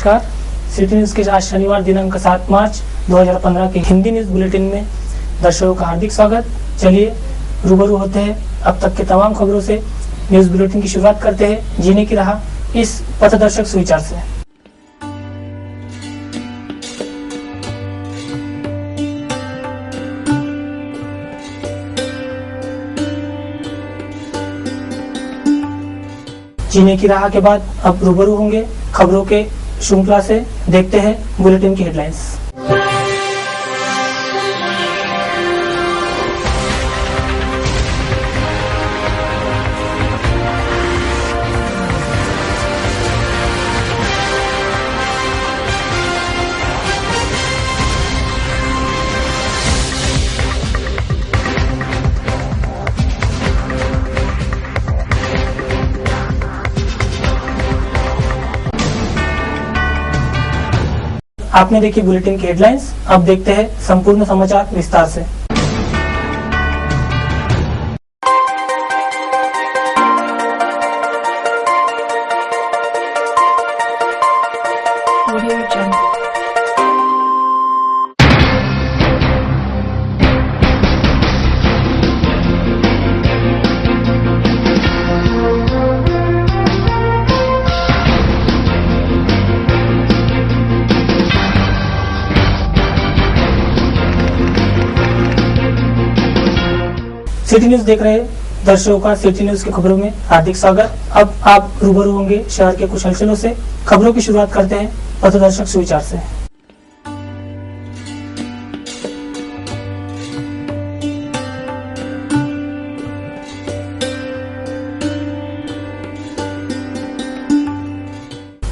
नमस्कार। City news के आज शनिवार दिनांक 7 मार्च 2015 के हिंदी न्यूज बुलेटिन में दर्शकों का हार्दिक स्वागत। चलिए रूबरू होते हैं अब तक के तमाम खबरों से। न्यूज बुलेटिन की शुरुआत करते हैं जीने की राह इस पथदर्शक सुविचार से। जीने की राह के बाद अब रूबरू होंगे खबरों के श्रृंखला से। देखते हैं बुलेटिन की हेडलाइंस। आपने देखी बुलेटिन की हेडलाइंस, अब देखते हैं संपूर्ण समाचार विस्तार से। सिटी न्यूज देख रहे दर्शकों का सिटी न्यूज की खबरों में हार्दिक स्वागत। अब आप रूबरू होंगे शहर के कुछ हलचलों से। खबरों की शुरुआत करते हैं पथदर्शक सुविचार से।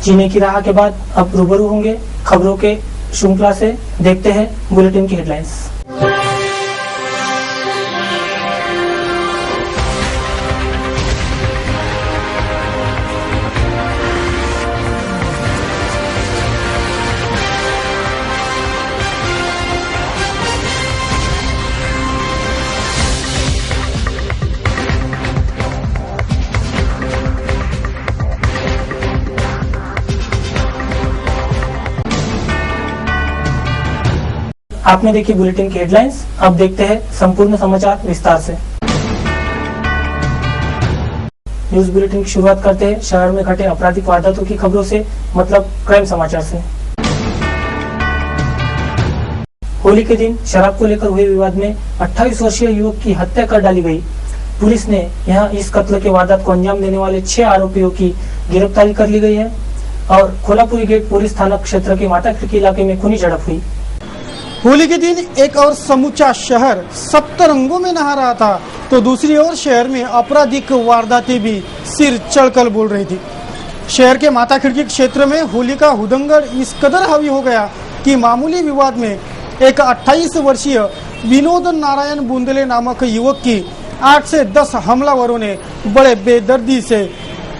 जीने की राह के बाद अब रूबरू होंगे खबरों के श्रृंखला से। देखते हैं बुलेटिन की हेडलाइंस। आपने देखी बुलेटिन की हेडलाइंस, अब देखते हैं संपूर्ण समाचार विस्तार से। न्यूज बुलेटिन की शुरुआत करते हैं शहर में घटे आपराधिक वारदातों की खबरों से, मतलब क्राइम समाचार से। होली के दिन शराब को लेकर हुए विवाद में 28 वर्षीय युवक की हत्या कर डाली गई। पुलिस ने यहां इस कत्ल के वारदात को अंजाम देने वाले 6 आरोपियों की गिरफ्तारी कर ली गई है और खोलापुरी गेट पुलिस थाना क्षेत्र के माता खिड़की इलाके में खूनी झड़प हुई। होली के दिन एक और समूचा शहर सप्तरंगों में नहा रहा था, तो दूसरी ओर शहर में आपराधिक वारदातें भी सिर चढ़कर बोल रही थी। शहर के माता खिड़की क्षेत्र में होली का हुदंगड़ इस कदर हावी हो गया कि मामूली विवाद में एक 28 वर्षीय विनोद नारायण बुंदले नामक युवक की 8 से 10 हमलावरों ने बड़े बेदर्दी से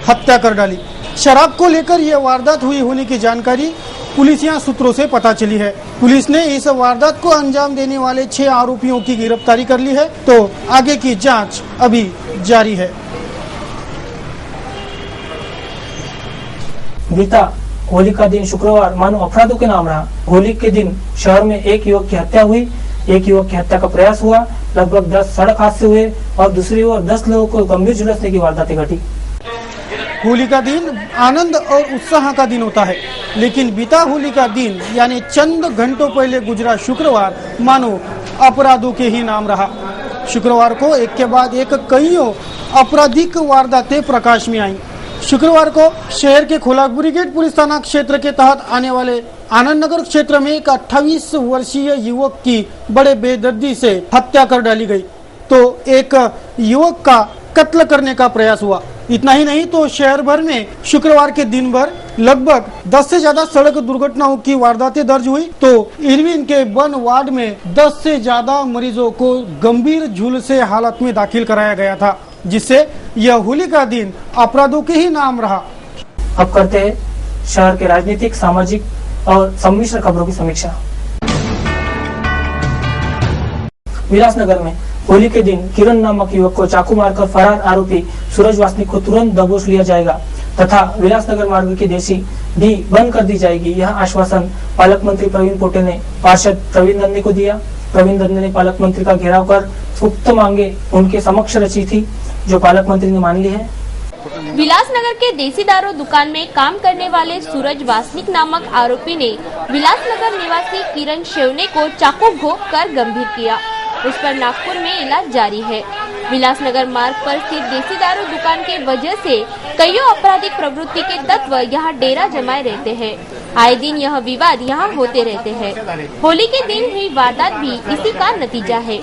हत्या कर डाली। शराब को लेकर यह वारदात हुई होने की जानकारी पुलिसिया सूत्रों से पता चली है। पुलिस ने इस वारदात को अंजाम देने वाले 6 आरोपियों की गिरफ्तारी कर ली है, तो आगे की जांच अभी जारी है। बीता होली का दिन शुक्रवार मानो अपराधों के नाम रहा। होली के दिन शहर में एक युवक की हत्या हुई, एक युवक की हत्या का प्रयास हुआ, लगभग 10 सड़क हादसे हुए और दूसरी ओर 10 लोगों को गंभीर झुलसने की वारदातें घटी। होली का दिन आनंद और उत्साह का दिन होता है, लेकिन बीता होली का दिन यानी चंद घंटों पहले गुजरा शुक्रवार मानो अपराधों के ही नाम रहा। शुक्रवार को एक के बाद एक कईयों आपराधिक वारदातें प्रकाश में आईं। शुक्रवार को शहर के खोलापुरी गेट पुलिस थाना क्षेत्र के तहत आने वाले आनंद नगर क्षेत्र में एक 28 वर्षीय युवक की बड़े बेदर्दी से हत्या कर डाली गई, तो एक युवक का कत्ल करने का प्रयास हुआ। इतना ही नहीं तो शहर भर में शुक्रवार के दिन भर लगभग 10 से ज्यादा सड़क दुर्घटनाओं की वारदातें दर्ज हुई, तो इरविन के वन वार्ड में 10 से ज्यादा मरीजों को गंभीर झुलसे हालत में दाखिल कराया गया था, जिससे यह होली का दिन अपराधों के ही नाम रहा। अब करते हैं शहर के राजनीतिक, सामाजिक और सम्मिश्र खबरों की समीक्षा। विलासनगर में होली के दिन किरण नामक युवक को चाकू मारकर फरार आरोपी सूरज वासनिक को तुरंत दबोच लिया जाएगा। तथा विलासनगर मार्ग की देसी भी बंद कर दी जाएगी। यह आश्वासन पालक मंत्री प्रवीण पोटे ने पार्षद प्रवीण दन्ने को दिया। प्रवीण दन्ने ने पालक मंत्री का घेराव कर उक्त मांगे उनके समक्ष रची थी, जो पालक मंत्री ने मान ली है। विलासनगर के देसी दारू दुकान में काम करने वाले सूरज वासनिक नामक आरोपी ने विलासनगर निवासी किरण शेवने को चाकू घोंप कर गंभीर किया। उस पर नागपुर में इलाज जारी है। विलासनगर मार्ग पर स्थित देसी दारू दुकान के वजह से कईयों आपराधिक प्रवृत्ति के तत्व यहाँ डेरा जमाए रहते हैं। आए दिन यह विवाद यहाँ होते रहते हैं। होली के दिन हुई वारदात भी इसी का नतीजा है।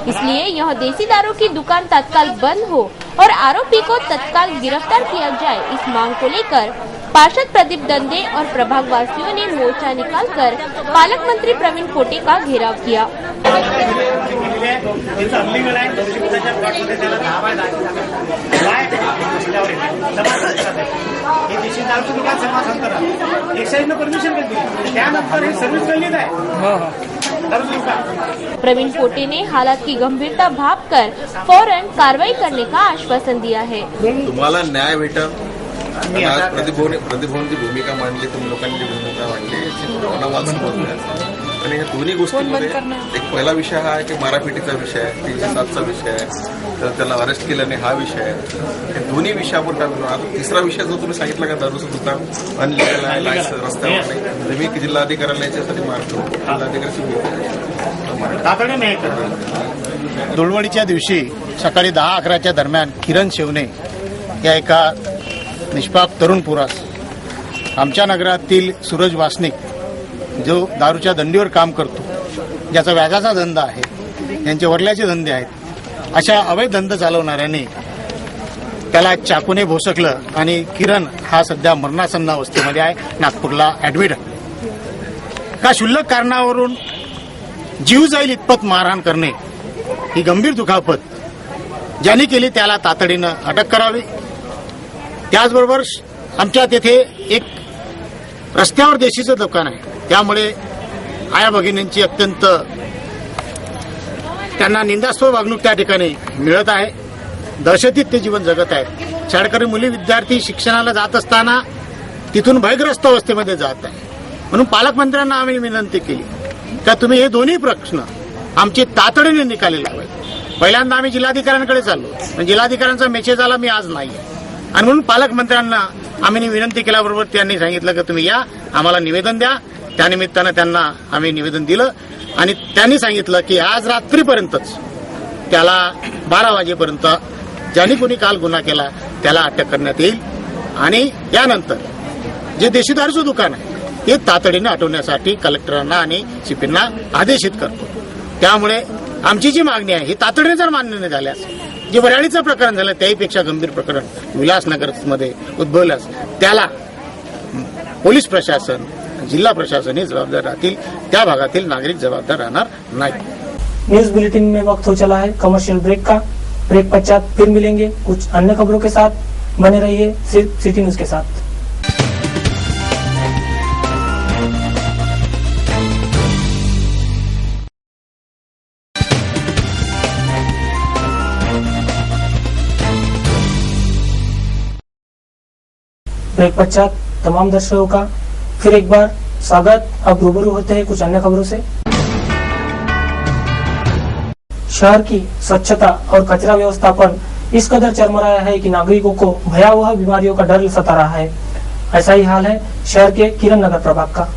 इसलिए यह देसी दारू की दुकान तत्काल बंद हो और आरोपी को तत्काल गिरफ्तार किया जाए, इस मांग को लेकर पार्षद प्रदीप दंदे और प्रभाग वासियों ने मोर्चा निकालकर पालक मंत्री प्रवीण पोटे का घेराव किया। प्रवीण पोटे ने हालात की गंभीरता भांपकर फौरन कार्रवाई करने का आश्वासन दिया है। तुम्हाला न्याय भेटल। आज प्रतिभवनची भूमिका मांडली, तुम्ही लोकांनी जी भूमिका मांडली याची भावना वाचून बोलूया। आणि या दोन्ही गोष्टींमध्ये एक पहिला विषय हा आहे की मारापिटीचा विषय आहे, 307चा विषय आहे, तर त्याला अरेस्ट केलं नाही हा विषय आहे। या दोन्ही विषयावर काय बोलू। आता तिसरा विषय जो तुम्ही सांगितला का दारूचं दुकान अनलिगल आहे, लायसन रस्त्यावर नाही, तुम्ही जिल्हाधिकाऱ्याला याच्यासाठी मारतो, जिल्हाधिकाऱ्याची धुळवडीच्या दिवशी सकाळी 10-11च्या दरम्यान किरण शेवने या एका निष्पाप तरुण पुरास आमच्या नगरातील सूरज वासनिक जो दारूच्या दंडीवर काम करतो, ज्याचा व्याजाचा धंदा आहे, यांचे वरल्याचे धंदे आहेत, अशा अवैध धंदा चालवणाऱ्याने त्याला चाकूने भोसकलं आणि किरण हा सध्या मरणासन्न अवस्थेमध्ये आहे, नागपूरला ऍडमिट आहे। का क्षुल्लक कारणावरून जीव जाईल इतपत मारहाण करणे ही गंभीर दुखापत ज्यांनी केली त्याला तातडीनं अटक करावी। त्याचबरोबर आमच्या तेथे एक रस्त्यावर देशीचं दुकान आहे, त्यामुळे आया भगिनींची अत्यंत त्यांना निंदास्पद वागणूक त्या ठिकाणी मिळत आहे। दहशतीत ते जीवन जगत आहेत। शाळकरी मुली विद्यार्थी शिक्षणाला जात असताना तिथून भयग्रस्त अवस्थेमध्ये जात आहे। म्हणून पालकमंत्र्यांना आम्ही विनंती केली का तुम्ही हे दोन्ही प्रश्न आमचे तातडीने निकाली लावावे। पहिल्यांदा आम्ही जिल्हाधिकाऱ्यांकडे चाललो, पण जिल्हाधिकाऱ्यांचा मेसेज आला मी आज नाही आहे, आणि म्हणून पालकमंत्र्यांना आम्ही विनंती केल्याबरोबर त्यांनी सांगितलं की तुम्ही या, आम्हाला निवेदन द्या। त्यानिमित्तानं त्यांना आम्ही निवेदन दिलं आणि त्यांनी सांगितलं की आज रात्रीपर्यंतच त्याला 12 वाजेपर्यंत ज्यांनी कोणी काल गुन्हा केला त्याला अटक करण्यात येईल आणि यानंतर जे देशी दारूचं दुकान आहे ते तातडीने हटवण्यासाठी कलेक्टरांना आणि सीपींना आदेशित करतो। त्यामुळे आमची जी मागणी आहे ही तातडीने जर मान्य नाही झाल्यास जे वऱ्हाडीचं प्रकरण झालं त्याहीपेक्षा गंभीर प्रकरण विलासनगरमध्ये उद्भवल्यास त्याला पोलीस प्रशासन, जिल्हा प्रशासन हे जबाबदार राहतील, त्या भागातील नागरिक जबाबदार राहणार नाही। न्यूज बुलेटिन में वक्त हो चला है कमर्शियल ब्रेक का। ब्रेक पश्चात फिर मिलेंगे कुछ अन्य खबरों के साथ। बने रहिए सिर्फ सिटी न्यूज के साथ। ब्रेक पश्चात तमाम दर्शकों का फिर एक बार स्वागत। अब रूबरू होते हैं कुछ अन्य खबरों से। शहर की स्वच्छता और कचरा व्यवस्थापन इस कदर चरमराया है कि नागरिकों को भयावह बीमारियों का डर सता रहा है। ऐसा ही हाल है शहर के किरण नगर प्रभाग का।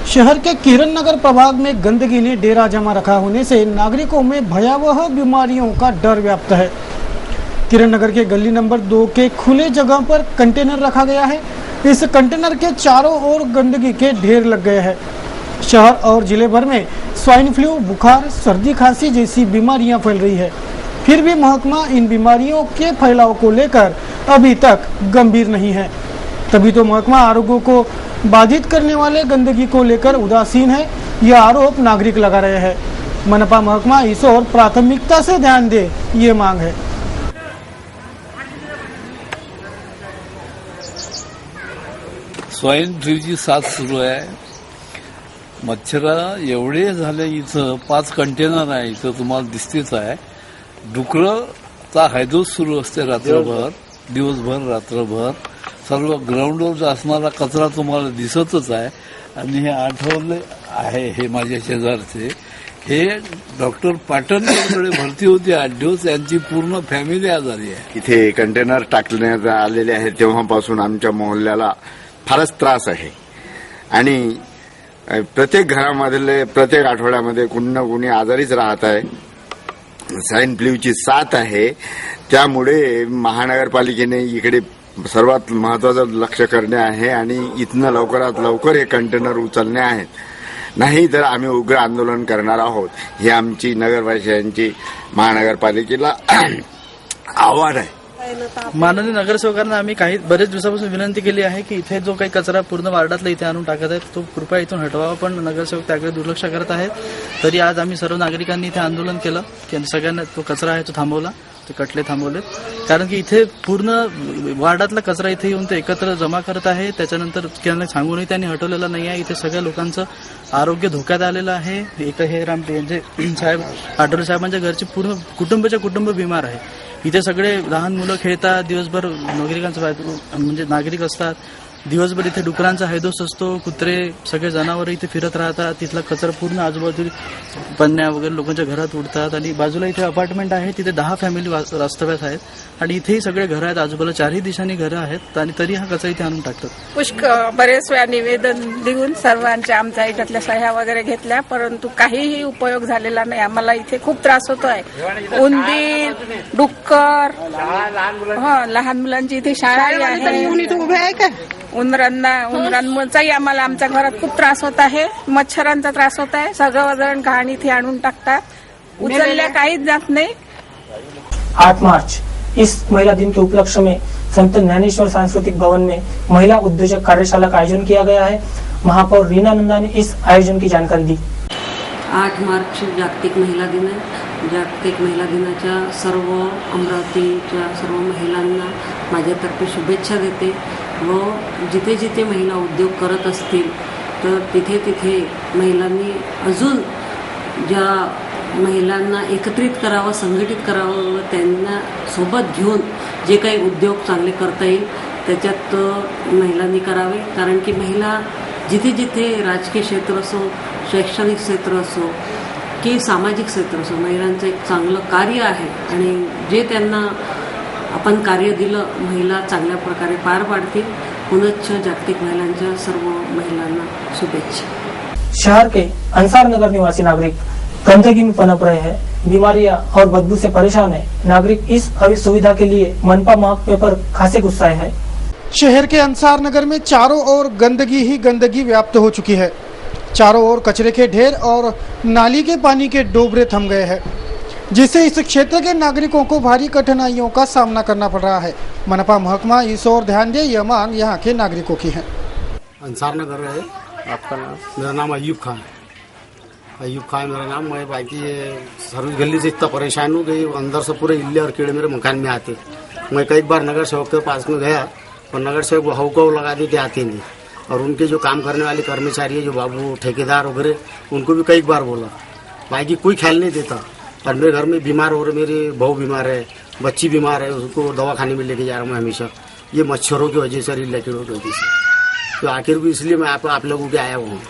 शहर के किरण नगर प्रभाग में गंदगी ने डेरा जमा रखा होने से नागरिकों में भयावह बीमारियों का डर व्याप्त है। किरण नगर के गली नंबर 2 के खुले जगह पर कंटेनर रखा गया है। इस कंटेनर के चारों ओर गंदगी के ढेर लग गए हैं। शहर और जिले भर में स्वाइन फ्लू, बुखार, सर्दी खांसी जैसी बीमारियां फैल रही है। फिर भी महकमा इन बीमारियों के फैलाव को लेकर अभी तक गंभीर नहीं है। तभी तो महकमा आरोग्य को बाधित करने वाले गंदगी को लेकर उदासीन है, यह आरोप नागरिक लगा रहे हैं। मनपा महकमा इस ओर प्राथमिकता से ध्यान दे, ये मांग है। स्वाईन फ्लूची साथ सुरू आहे। मच्छर एवढे झाले, इथं 5 कंटेनर आहे, इथं तुम्हाला दिसतेच आहे। डुकरचा हैदोस सुरू असते रात्रभर, दिवसभर रात्रभर। सर्व ग्राउंडवर असणारा कचरा तुम्हाला दिसतच आहे. आणि हे आठवले आहे, हे माझ्या शेजारचे, हे डॉक्टर पाटणकरकडे भरती होती 8 दिवस, त्यांची पूर्ण फॅमिली आजारी आहे. इथे कंटेनर टाकण्यात आलेले आहेत तेव्हापासून आमच्या मोहल्ल्याला फारच त्रास आहे. आणि प्रत्येक घरामधले प्रत्येक आठवड्यामध्ये कुणी ना कुणी आजारीच राहत आहे. स्वाईन फ्लूची साथ आहे. त्यामुळे महानगरपालिकेने इकडे सर्वात महत्वाचं लक्ष करणे आहे आणि इथनं लवकरात लवकर हे कंटेनर उचलणे आहेत. नाही तर आम्ही उग्र आंदोलन करणार आहोत. ही आमची नगरवासियांची महानगरपालिकेला आव्हान आहे. माननीय नगरसेवकांना आम्ही बरेच दिवसापासून विनंती केली आहे की इथे जो काही कचरा पूर्ण वार्डातला इथे आणून टाकत आहेत तो कृपया इथून हटवावा, पण नगरसेवक त्याकडे दुर्लक्ष करत आहेत. तरी आज आम्ही सर्व नागरिकांनी इथे आंदोलन केलं की सगळ्यांना तो कचरा आहे तो थांबवला, ते कटले थांबवलेत. कारण की इथे पूर्ण वार्डातला कचरा इथे येऊन ते एकत्र जमा करत आहे. त्याच्यानंतर त्यांना सांगूनही त्यांनी हटवलेला नाही आहे. इथे सगळ्या लोकांचं आरोग्य धोक्यात आलेलं आहे. एक हे यांचे साहेब आठवले साहेबांच्या घरचे पूर्ण कुटुंब बिमार आहे. इथे सगळे लहान मुलं खेळतात, दिवसभर नागरिक असतात, दिवसभर इथे डुकरांचा हैदोस असतो, कुत्रे सगळे जनावर इथे फिरत राहतात. तिथला कचरा पूर्ण आजूबाजूला पन्न्या वगैरे लोकांच्या घरात उडतात. आणि बाजूला इथे अपार्टमेंट आहे, तिथे 10 फॅमिली वास्तव्यात आहेत. आणि इथेही सगळे घरं आहेत, आजूबाजूला 4ही दिशांनी घरं आहेत. आणि तरी हा कचरा इथे आणून टाकतात. बरेच वेळा निवेदन देऊन सर्वांच्या आमच्या याच्यातल्या सह्या वगैरे घेतल्या, परंतु काहीही उपयोग झालेला नाही. आम्हाला इथे खूप त्रास होतोय. उंदीर, डुक्कर, लहान मुलांची इथे शाळाही आहे. उंदरांमुळेही आम्हाला आमच्या घरात खूप त्रास होत आहे. मच्छरांचा त्रास होत आहे. सगळं वजन घाण इथे आणून टाकतात. उचलल्या काहीच जात नाही. 8 मार्च इस महिला दिन के उपलक्ष्य में संत ज्ञानेश्वर सांस्कृतिक भवन में महिला उद्योजक कार्यशाला का आयोजन किया गया है. महापौर रीना नंदा ने इस आयोजन की जानकारी दी. 8 मार्च जागतिक महिला दिन आहे. जागतिक महिला दिनाच्या सर्व अमरावतीच्या सर्व महिलांना माझ्यातर्फे शुभेच्छा देते. व जिथे जिथे महिला उद्योग करत असतील तर तिथे तिथे महिलांनी अजून ज्या महिलांना एकत्रित करावं, संघटित करावं व त्यांना सोबत घेऊन जे काही उद्योग चांगले करता येईल त्याच्यात महिलांनी करावे. कारण की महिला जिथे जिथे राजकीय क्षेत्र असो, शैक्षणिक क्षेत्र असो की सामाजिक क्षेत्र असो, महिलांचं एक चांगलं कार्य आहे. आणि जे त्यांना आपण कार्य दिलं महिला चांगल्या प्रकारे पार पाडतील. पुनश्च जागतिक महिलांच्या सर्व महिलांना शुभेच्छा. शहर के अंसार नगर निवासी नागरिक गंदगी में पनप रहे हैं, बीमारियां और बदबू से परेशान है. नागरिक इस सुविधा के लिए मनपा महकमे पर खासे गुस्साए हैं. शहर के अंसार नगर में चारों ओर गंदगी ही गंदगी व्याप्त हो चुकी है. चारों ओर कचरे के ढेर और नाली के पानी के डोबरे थम गए हैं, जिससे इस क्षेत्र के नागरिकों को भारी कठिनाइयों का सामना करना पड़ रहा है. मनपा महकमा इस ओर ध्यान दे, यह मांग यहाँ के नागरिकों की है. अंसार नगर है. आपका नाम? मेरा नाम अयूब खान है. अयूब खान मेरा नाम. मैं बाकी सर्विस गली से इतना परेशान हूँ कि अंदर से पूरे इल्ले और कीड़े मेरे मकान में आते. मैं कई बार नगर सेवक के पास में गया और नगर सेवक हौका लगा देते, आते नहीं. और उनके जो काम करने वाले कर्मचारी है, जो बाबू ठेकेदार वगैरह, उनको भी कई बार बोला, बाकी कोई ख्याल नहीं देता. और मेरे घर में बीमार हो रहे, मेरे बहू बीमार है, बच्ची बीमार है, उसको दवाखाने में लेके जा रहा हूँ हमेशा. ये मच्छरों की वजह से और इल्ले कीड़ों की वजह से. तो आखिर भी इसलिए मैं आप लोगों के आया हूँ.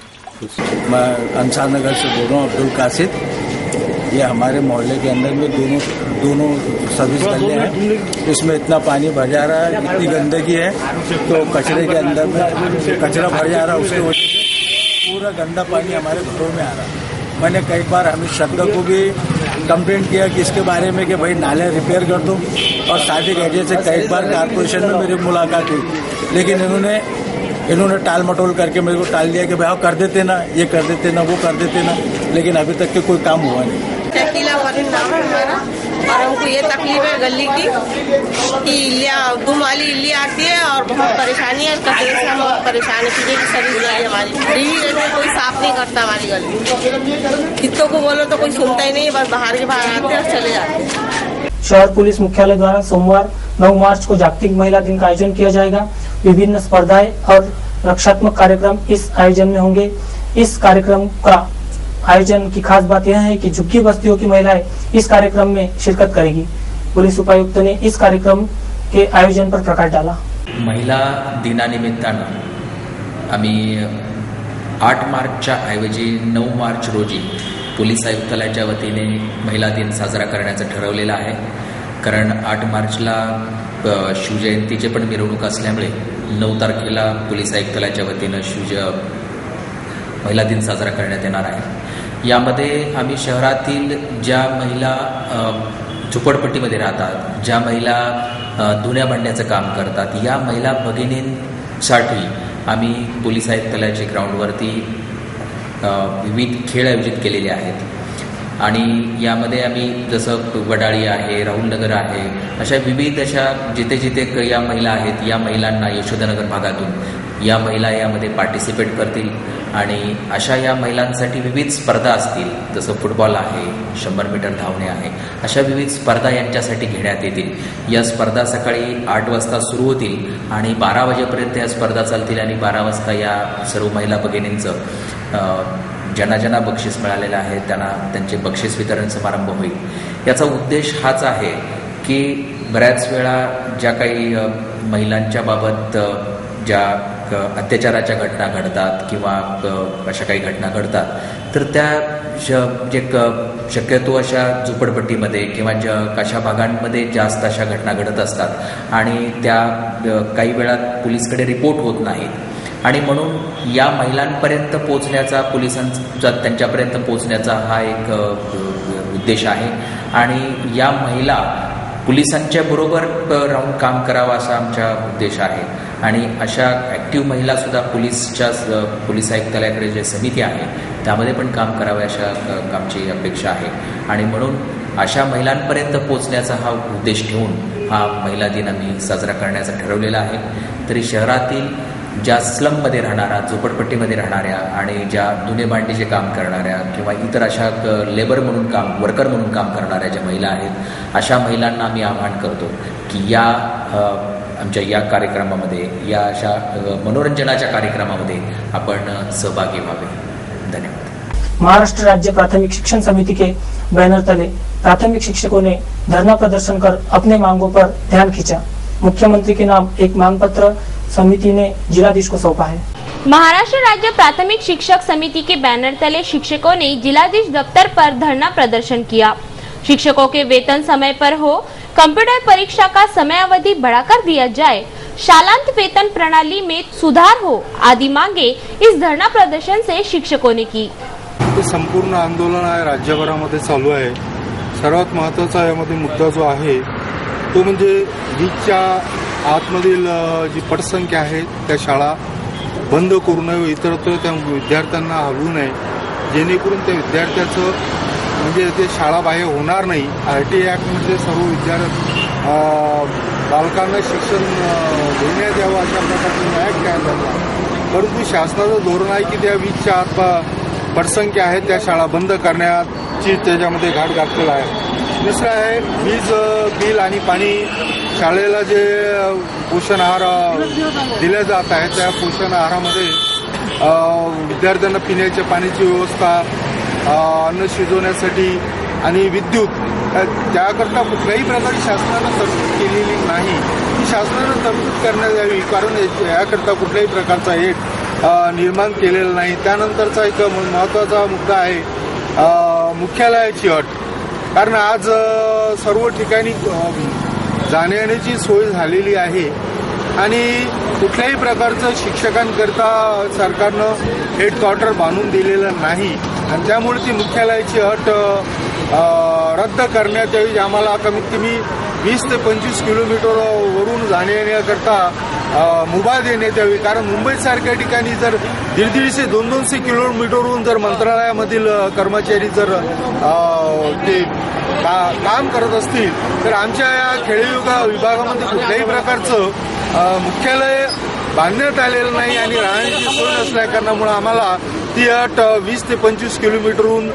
मैं अंसार नगर से बोल रहा हूँ, अब्दुल कासिद. ये हमारे मोहल्ले के अंदर में दोनों सर्विस गले हैं. इसमें इतना पानी भर जा रहा है, इतनी गंदगी है, तो कचरे के अंदर में कचरा भर जा रहा है. उसकी वजह से पूरा गंदा पानी हमारे घरों में आ रहा है. मैंने कई बार हमें शब्द को भी कंप्लेंट किया कि इसके बारे में कि भाई नाले रिपेयर कर दो. और शादी के वजह से कई बार कारपोरेशन में मेरी मुलाकात हुई, लेकिन इन्होंने टाल मटोल करके मेरे को टाल दिया कि भाई कर देते ना, ये कर देते ना, वो कर देते ना. लेकिन अभी तक के कोई काम हुआ नहीं. नाम है हमारा. और हमको ये तकलीफ है गली की कि दुम वाली इल्ली आती है और बहुत परेशानी है. कचरे से हम बहुत परेशान है. पीछे की सभी गली हमारी कोई साफ नहीं करता हमारी गली. कितों को बोलो तो कोई सुनता ही नहीं, बस बाहर के बाहर आते और चले जाते हैं. शहर पुलिस मुख्यालय द्वारा सोमवार 9 मार्च को जागतिक महिला दिन का आयोजन किया जाएगा. विभिन्न स्पर्धाएं और रक्षात्मक कार्यक्रम इस आयोजन में होंगे. इस कार्यक्रम का आयोजन की खास बात यह है कि झुग्गी बस्तियों की महिलाएं इस कार्यक्रम में शिरकत करेगी. पुलिस उपायुक्त ने इस कार्यक्रम के आयोजन पर प्रकाश डाला. महिला दिनानिमित्तानं आम्ही 8 मार्चच्या ऐवजी 9 मार्च रोजी पोलीस आयुक्तालयाच्या वतीने महिला दिन साजरा करण्याचं ठरवलेलं आहे. कारण 8 मार्चला शिवजयंतीचे पण मिरवणूक असल्यामुळे 9 तारखेला पोलीस आयुक्तालयाच्या वतीनं महिला दिन साजरा करण्यात येणार आहे. यामध्ये आम्ही शहरातील ज्या महिला झोपडपट्टीमध्ये राहतात, ज्या महिला धुण्या भांड्याचं काम करतात, या महिला भगिनींसाठी आम्ही पोलीस आयुक्तालयाच्या ग्राउंडवरती विविध खेळ आयोजित केलेले आहेत. आणि यामध्ये आम्ही जसं वडाळी आहे, राहुलनगर आहे, अशा विविध जिथे जिथे या महिला आहेत, या महिलांना यशोदानगर भागातून या महिला यामध्ये पार्टिसिपेट करतील. आणि अशा या महिलांसाठी विविध स्पर्धा असतील, जसं फुटबॉल आहे, 100 मीटर धावणे आहे, अशा विविध स्पर्धा यांच्यासाठी घेण्यात येतील. या स्पर्धा सकाळी 8 वाजता सुरू होतील आणि 12 वाजेपर्यंत या स्पर्धा चालतील. आणि 12 वाजता या सर्व महिला भगिनींचं ज्यांना बक्षीस मिळालेलं आहे त्यांचे बक्षीस वितरण समारंभ होईल. याचा उद्देश हाच आहे की बऱ्याच वेळा ज्या काही महिलांच्या बाबत ज्या अत्याचाराच्या घटना घडतात किंवा अशा काही घटना घडतात, तर त्या शक्यतो अशा झोपडपट्टीमध्ये किंवा अशा भागांमध्ये जास्त अशा घटना घडत असतात आणि त्या काही वेळा पोलीसकडे रिपोर्ट होत नाहीत. आणि म्हणून या महिलांपर्यंत पोहोचण्याचा, पोलिसांचा त्यांच्यापर्यंत पोहोचण्याचा हा एक उद्देश आहे. आणि या महिला पोलिसांच्या बरोबर राहून काम करावं असा आमचा उद्देश आहे. आणि अशा ॲक्टिव्ह महिलासुद्धा पोलीस आयुक्तालयाकडे जे समिती आहे त्यामध्ये पण काम करावे अशा आमची अपेक्षा आहे. आणि म्हणून अशा महिलांपर्यंत पोहोचण्याचा हा उद्देश ठेवून हा महिला दिन आम्ही साजरा करण्याचा ठरवलेला आहे. तरी शहरातील ज्या स्लममध्ये राहणाऱ्या, झोपडपट्टीमध्ये राहणाऱ्या आणि ज्या धुणे भांडीचे काम करणाऱ्या किंवा इतर अशा वर्कर म्हणून काम करणाऱ्या ज्या महिला आहेत, अशा महिलांना आम्ही आवाहन करतो की या आमच्या या कार्यक्रमामध्ये, या अशा मनोरंजनाच्या कार्यक्रमामध्ये आपण सहभागी व्हावे. धन्यवाद. महाराष्ट्र राज्य प्राथमिक शिक्षण समिति के बैनर तले प्राथमिक शिक्षकों ने धरना प्रदर्शन कर अपने मांगों पर ध्यान खींचा. मुख्यमंत्री के नाम एक मांग पत्र समिति ने जिलाधीश को सौंपा है. महाराष्ट्र राज्य प्राथमिक शिक्षक समिति के बैनर तले शिक्षकों ने जिलाधीश दफ्तर पर धरना प्रदर्शन किया. शिक्षकों के वेतन समय पर हो, कंप्यूटर परीक्षा का समयावधि बढ़ाकर दिया जाए, शालांत वेतन प्रणाली में सुधार हो आदि मांगे इस धरना प्रदर्शन से शिक्षकों ने की. संपूर्ण आंदोलन आहे राज्यभरामध्ये चालू आहे. सर्वात महत्त्वाचा यामध्ये मुद्दा जो आहे तो म्हणजे 20च्या आतमधील जी पटसंख्या आहे त्या शाळा बंद करू नये, इतरत्र त्या विद्यार्थ्यांना हलवू नये, जेणेकरून त्या विद्यार्थ्याचं म्हणजे ते शाळाबाह्य होणार नाही. RT ॲक्टमध्ये सर्व बालकांना शिक्षण देण्यात यावं अशा प्रकारचा ॲक्ट तयार झाला. परंतु शासनाचं धोरण आहे की त्या 20च्या आत पटसंख्या आहेत त्या शाळा बंद करण्याची त्याच्यामध्ये घाट घातलेला आहे. दुसरं आहे वीज बिल आणि पाणी. शाळेला जे पोषण आहार दिले जात आहे त्या पोषण आहारामध्ये विद्यार्थ्यांना पिण्याच्या पाण्याची व्यवस्था, अन्न शिजवण्यासाठी आणि विद्युत त्याकरता कुठल्याही प्रकारची शासनानं तरतूद केलेली नाही. ही शासनानं तरतूद करण्यात यावी, कारण याकरता कुठल्याही प्रकारचा हेट निर्माण केलेला नाही. त्यानंतरचा एक महत्त्वाचा मुद्दा आहे मुख्यालयाची अट. कारण आज सर्व ठिकाणी जाण्याची सोय झालेली आहे आणि कुठल्याही प्रकारचं शिक्षकांकरता सरकारनं हेडक्वार्टर बांधून दिलेलं नाही आणि त्यामुळे ती मुख्यालयाची अट रद्द करण्यात यावी. आम्हाला कमीत कमी 20 ते 25 किलोमीटरवरून जाण्या येण्याकरता मुभा देण्यात यावी. कारण मुंबईसारख्या ठिकाणी जर 150 ते 200 किलोमीटरवरून जर मंत्रालयामधील कर्मचारी जर ते काम करत असतील तर आमच्या या खेडे विभागामध्ये कुठल्याही प्रकारचं मुख्यालय बांधण्यात आलेलं नाही आणि राहण्याची सोय नसल्या कारणामुळे आम्हाला ती अट 20 ते 25 किलोमीटरहून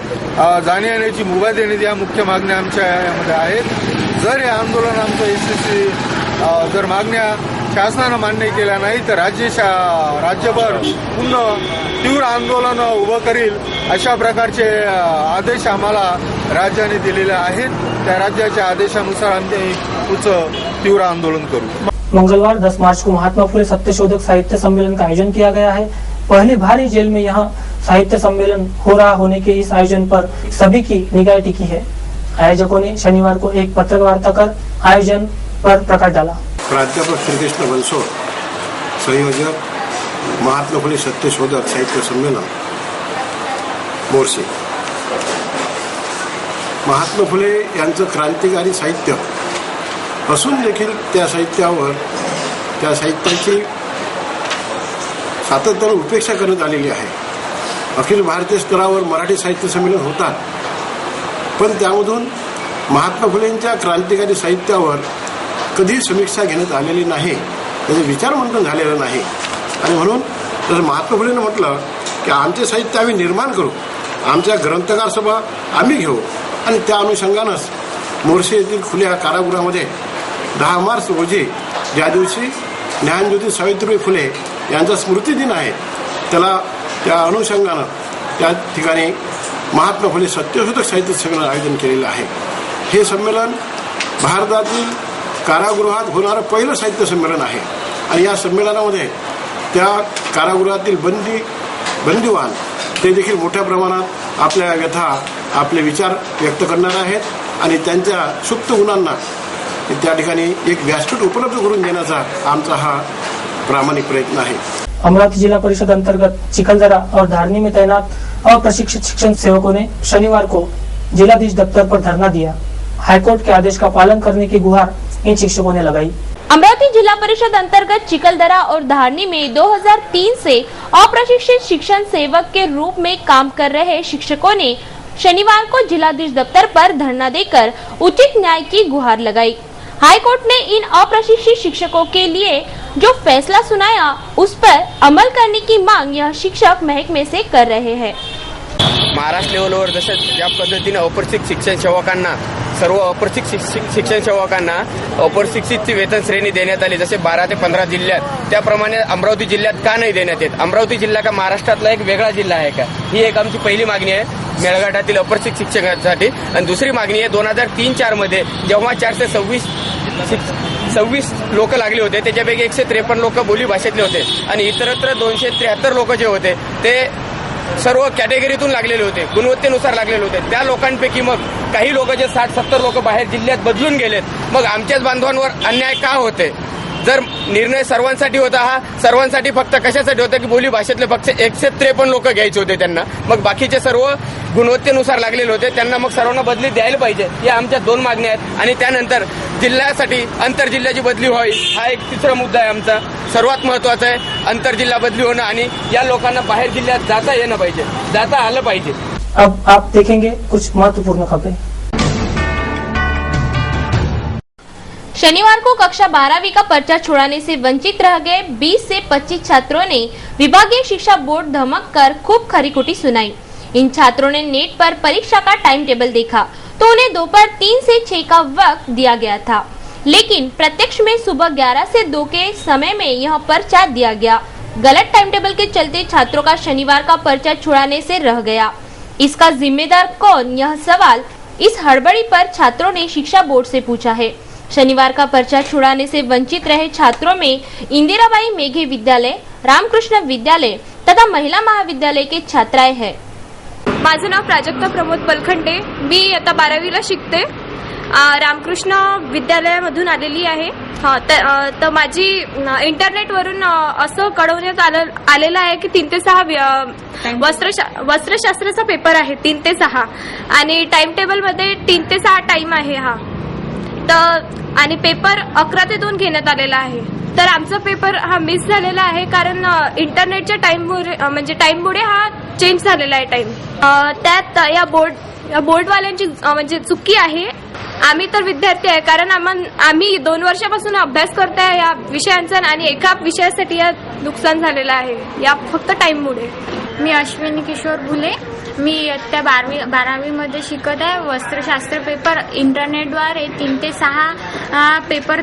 जाण्या येण्याची मुभा देण्यात या मुख्य मागण्या आमच्या यामध्ये आहेत. जर हे आंदोलन आमचं यशस्वी जर मागण्या शासनानं मान्य केल्या नाही तर राज्यभर पुन्हा तीव्र आंदोलन उभं करील अशा प्रकारचे आदेश आम्हाला राज्याने दिलेले आहेत. त्या राज्याच्या आदेशानुसार आम्ही पुढचं तीव्र आंदोलन करू. मंगलवार 10 मार्च को महात्मा फुले सत्यशोधक साहित्य सम्मेलन का आयोजन किया गया है। पहली बार जेल में यहाँ साहित्य सम्मेलन हो रहा होने के इस आयोजन पर सभी की निगाह टिकी है। आयोजकों ने शनिवार को एक पत्रकार वार्ता कर आयोजन पर प्रकाश डाला। प्राध्यापक श्रीकृष्ण बनसोड, संयोजक महात्मा फुले सत्यशोधक साहित्य संमेलन मोर्शी। महात्मा फुले यांचं क्रांतिकारी साहित्य असून देखील त्या साहित्याची सातत्याने उपेक्षा करण्यात आलेली आहे। अखिल भारतीय स्तरावर मराठी साहित्य संमेलन होतात, पण त्यामधून महात्मा फुलेंच्या क्रांतिकारी साहित्यावर कधी समीक्षा घेण्यात आलेली नाही, त्याचे विचार मंथन झालेलं नाही। आणि म्हणून जसं महात्मा फुलेंनी म्हटलं की आमचे साहित्य आम्ही निर्माण करू, आमच्या ग्रंथकार सभा आम्ही घेऊ, आणि त्या अनुषंगानंच मोर्शी येथील खुल्या कारागृहामध्ये 10 मार्च रोजी, ज्या दिवशी ज्ञानज्योती सावित्रीबाई फुले यांचा स्मृतिदिन आहे, त्या अनुषंगानं त्या ठिकाणी महात्मा फुले सत्यशोधक साहित्य संमेलन आयोजन केलेलं आहे। हे संमेलन भारतातील कारागृहात होणारं पहिलं साहित्य संमेलन आहे आणि या संमेलनामध्ये त्या कारागृहातील बंदिवान ते देखील मोठ्या प्रमाणात आपल्या व्यथा, आपले विचार व्यक्त करणार आहेत आणि त्यांच्या सुप्त गुणांना त्या ठिकाणी एक व्यासपीठ उपलब्ध करून देण्याचा आमचा हा प्रामाणिक प्रयत्न आहे। अमरावती जिला परिषद अंतर्गत चिखलदरा और धारनी में तैनात अप्रशिक्षित शिक्षण सेवकों ने शनिवार को जिलाधीश दफ्तर पर धरना दिया। हाईकोर्ट के आदेश का पालन करने की गुहार इन शिक्षकों ने लगाई। अमरावती जिला परिषद अंतर्गत चिखलदरा और धारनी में 2003 से अप्रशिक्षित शिक्षण सेवक के रूप में काम कर रहे शिक्षकों ने शनिवार को जिलाधीश दफ्तर पर धरना देकर उचित न्याय की गुहार लगाई। हाईकोर्ट ने इन अप्रशिक्षित शिक्षकों के लिए जो फैसला सुनाया उस पर अमल करने की मांग यह शिक्षक महकमे से कर रहे हैं। महाराष्ट्र लेवलवर जसं ज्या पद्धतीने अप्रशिक्षित शिक्षण सेवकांना सर्व अप्रशिक्षित शिक्षण सेवकांना अप्रशिक्षितची वेतन श्रेणी देण्यात आली, जसे 12 ते 15 जिल्ह्यात, त्याप्रमाणे अमरावती जिल्ह्यात का नाही देण्यात येत? अमरावती जिल्हा का महाराष्ट्रातला एक वेगळा जिल्हा आहे का? ही एक आमची पहिली मागणी आहे मेळघाटातील अप्रशिक्षित शिक्षकांसाठी। आणि दुसरी मागणी आहे 2003-04 मध्ये जेव्हा 426 लोक लागले होते, त्याच्यापैकी 153 लोक बोली भाषेतले होते आणि इतरत्र 273 लोक जे होते ते सर्व कॅटेगरीतून लागलेले होते, गुणवत्तेनुसार लागलेले होते। त्या लोकांपैकी मग काही लोक जे 60-70 लोक बाहेर जिल्ह्यात बदलून गेलेत, मग आमच्याच बांधवांवर अन्याय का होते? जर निर्णय सर्वांसाठी होता, हा सर्वांसाठी फक्त कशासाठी होता की बोली भाषेतले फक्त 153 लोक घ्यायचे होते त्यांना, मग बाकीचे सर्व गुणवत्तेनुसार लागलेले होते, त्यांना मग सर्वांना बदली द्यायला पाहिजे। या आमच्या 2 मागण्या आहेत। आणि त्यानंतर जिल्ह्यासाठी आंतरजिल्ह्याची बदली व्हावी, हा एक तिसरा मुद्दा आहे आमचा। सर्वात महत्वाचा आहे आंतरजिल्हा बदली होणं आणि या लोकांना बाहेर जिल्ह्यात जाता येणं पाहिजे, जाता आलं पाहिजे। अब आप देखेंगे कुछ महत्वपूर्ण खबरें। शनिवार को कक्षा 12वीं का पर्चा छुड़ाने से वंचित रह गए 20 से 25 छात्रों ने विभागीय शिक्षा बोर्ड धमक कर खूब खरी-खोटी सुनाई। इन छात्रों ने नेट पर परीक्षा का टाइम टेबल देखा तो उन्हें दोपहर 3 से 6 का वक्त दिया गया था, लेकिन प्रत्यक्ष में सुबह 11 से 2 के समय में यह पर्चा दिया गया। गलत टाइम टेबल के चलते छात्रों का शनिवार का पर्चा छुड़ाने से रह गया। इसका जिम्मेदार कौन, यह सवाल इस हड़बड़ी पर छात्रों ने शिक्षा बोर्ड से पूछा है। शनिवार का पर्चा छुड़ाने से वंचित रहे छात्रों में इंदिराबाई मेघे विद्यालय, रामकृष्ण विद्यालय तथा महिला महाविद्यालय के छात्राएं हैं। माझं नाव प्राजक्ता प्रमोद बलखंडे, मी आता 12वीला शिकते, रामकृष्ण विद्यालयामधून आलेली आहे। तर माझी इंटरनेटवरून असं कळवण्यात आलेलं आहे की 3 ते 6 वस्त्रशास्त्राचा पेपर आहे, 3 ते 6 आणि टाइम टेबल मध्ये 3 ते 6 टाइम आहे हा। तर आणि पेपर 11 ते 2 घेण्यात आलेला आहे। तर आमचा पेपर हा मिस झालेला आहे कारण इंटरनेटच्या टाइममुळे हा चेंज झालेला आहे टाइम। त्यात या बोर्डवाल्यांची म्हणजे चुकी आहे। आम्ही तर विद्यार्थी आहे कारण आम्ही 2 वर्षापासून अभ्यास करताय या विषयांचा आणि एका विषयासाठी या नुकसान झालेलं आहे या फक्त टाइममुळे। मी अश्विनी किशोर भुले, मी इयत्ता 12वी मध्ये शिकत आहे। वस्त्रशास्त्र पेपर इंटरनेटद्वारे 3 ते 6 पेपर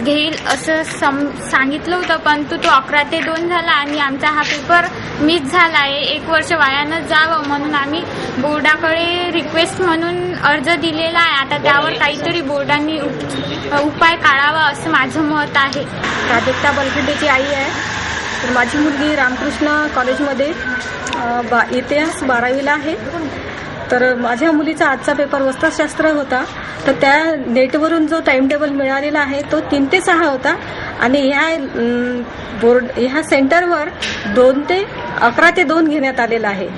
घेईल असं सांगितलं होतं, परंतु तो 11 ते 2 झाला आणि आमचा हा पेपर मिस झाला आहे. 1 वर्ष वायानं जावं म्हणून आम्ही बोर्डाकडे रिक्वेस्ट म्हणून अर्ज दिलेला आहे. आता त्यावर काहीतरी बोर्डांनी उपाय काढावा असं माझं मत आहे. प्राजक्ता बलखंडेची आई आहे. तर माझी मुलगी रामकृष्ण कॉलेजमध्ये इतिहास 12वीला आहे. तर माझ्या मुलीचा आजचा पेपर वस्त्रशास्त्र होता. तर त्या नेटवरून जो टाइम टेबल मिळालेला आहे तो 3 ते 6 होता आणि ह्या सेंटरवर 2 ते 11 ते 2 घेण्यात आलेला आहे.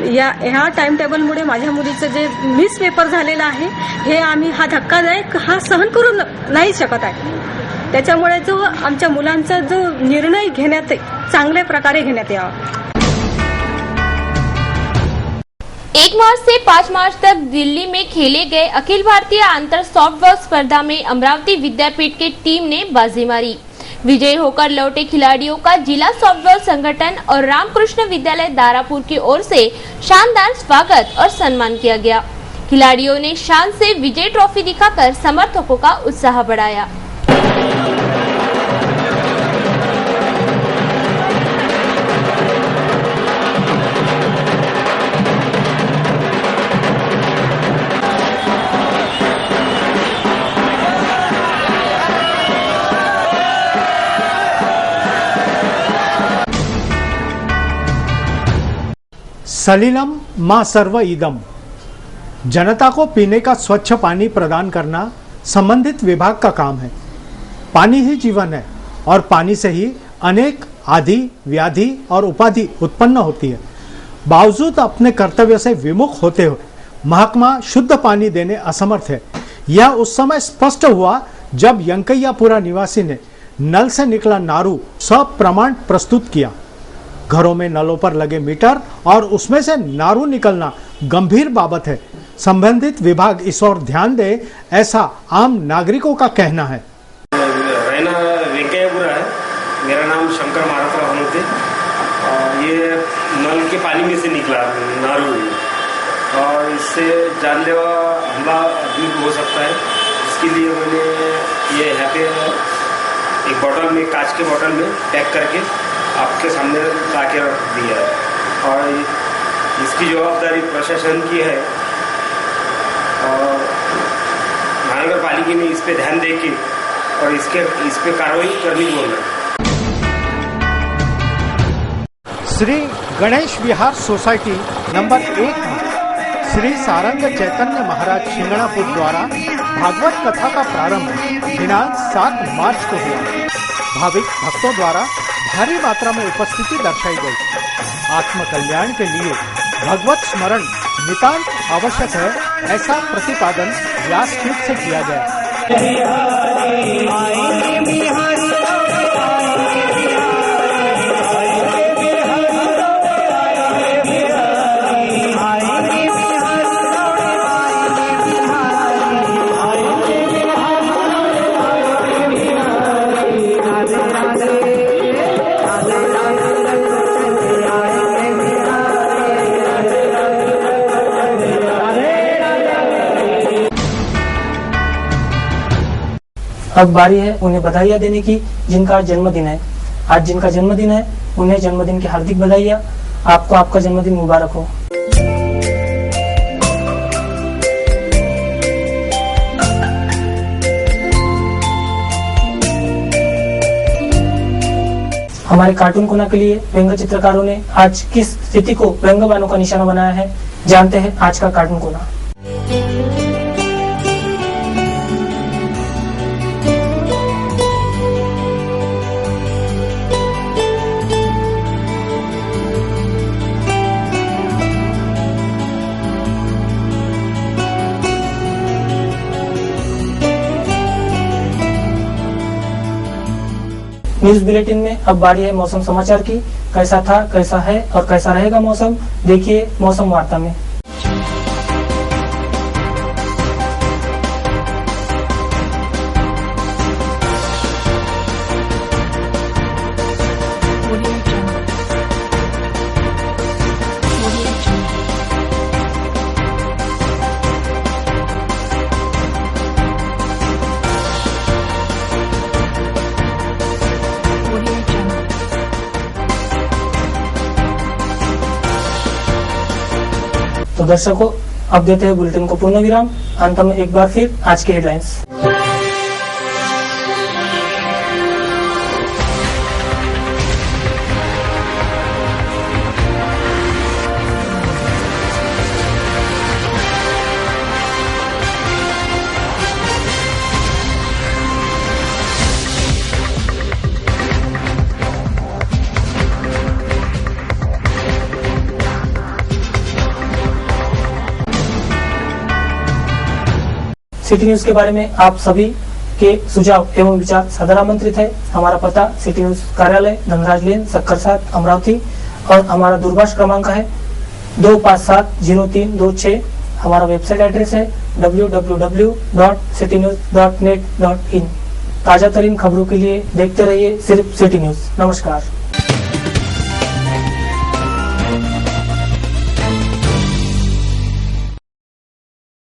ह्या टाइम टेबलमुळे माझ्या मुलीचं जे मिस पेपर झालेला आहे हे आम्ही हा धक्कादायक सहन करू नाही शकत आहे. त्याच्यामुळे जो आमच्या मुलांचा जो निर्णय घेण्यात चांगल्या प्रकारे घेण्यात यावा. 1 मार्च से 5 मार्च तक दिल्ली में खेले गए अखिल भारतीय अंतर सॉफ्टबॉल स्पर्धा में अमरावती विद्यापीठ की टीम ने बाजी मारी. विजयी होकर लौटे खिलाड़ियों का जिला सॉफ्टबॉल संगठन और रामकृष्ण विद्यालय दारापुर की ओर से शानदार स्वागत और सम्मान किया गया. खिलाड़ियों ने शान से विजय ट्रॉफी दिखाकर समर्थकों का उत्साह बढ़ाया. सलीलम मां सर्व इदम। जनता को पीने का स्वच्छ पानी प्रदान करना संबंधित विभाग का काम है। पानी ही जीवन है और पानी से ही अनेक आदि व्याधि और उपाधि उत्पन्न होती है। बावजूद अपने कर्तव्य से विमुख होते हुए महकमा शुद्ध पानी देने असमर्थ है। यह उस समय स्पष्ट हुआ जब यंकैयापुरा निवासी ने नल से निकला नारू सप्रमाण प्रस्तुत किया। घरों में नलों पर लगे मीटर और उसमें से नारू निकलना गंभीर बाबत है। संबंधित विभाग इस ओर ध्यान दे, ऐसा आम नागरिकों का कहना है। रहना वेंकैयापुरा है, मेरा नाम शंकर महारात्रा होते। ये नल के पानी में से निकला नारू और इससे जानलेवा हमला भी हो सकता है। इसके लिए मैंने ये यहाँ पे एक बोतल में, कांच के बोतल में पैक करके आपके सामने ला के रख दिया है और इसकी जवाबदारी प्रशासन की है और महानगर पालिका में इस पे ध्यान देके और इस पे कार्रवाई करनी बोल रहा है। श्री गणेश विहार सोसाइटी नंबर 1 में श्री सारंग चैतन्य महाराज शिंगणापुर द्वारा भागवत कथा का प्रारंभ दिनांक 7 मार्च को हुआ। भाविक भक्तों द्वारा भारी मात्रा में उपस्थिति दर्शाई गई। आत्म कल्याण के लिए भगवत स्मरण नितांत आवश्यक है, ऐसा प्रतिपादन व्यासपीठ से किया गया। अब बारी है उन्हें बधाइयाँ देने की जिनका आज जन्मदिन है। आज जिनका जन्मदिन है उन्हें जन्मदिन की हार्दिक बधाइयाँ। आपको आपका जन्मदिन मुबारक हो। हमारे कार्टून कोना के लिए व्यंग्य चित्रकारों ने आज किस स्थिति को व्यंग्यवानों का निशाना बनाया है, जानते हैं आज का कार्टून कोना। न्यूज बुलेटिन में अब बारी है मौसम समाचार की। कैसा था, कैसा है और कैसा रहेगा मौसम, देखिए मौसम वार्ता में। तो दर्शकों, अब देते हैं बुलेटिन को पूर्ण विराम। अंत में एक बार फिर आज की हेडलाइंस। सिटी न्यूज के बारे में आप सभी के सुझाव एवं विचार सदैव आमंत्रित है। हमारा पता सिटी न्यूज कार्यालय धनराज लेन सक्कर 7 अमरावती और हमारा दूरभाष क्रमांक है 2570326। हमारा वेबसाइट एड्रेस है www.citynews.net.in। ताजा तरीन खबरों के लिए देखते रहिए सिर्फ सिटी न्यूज। नमस्कार।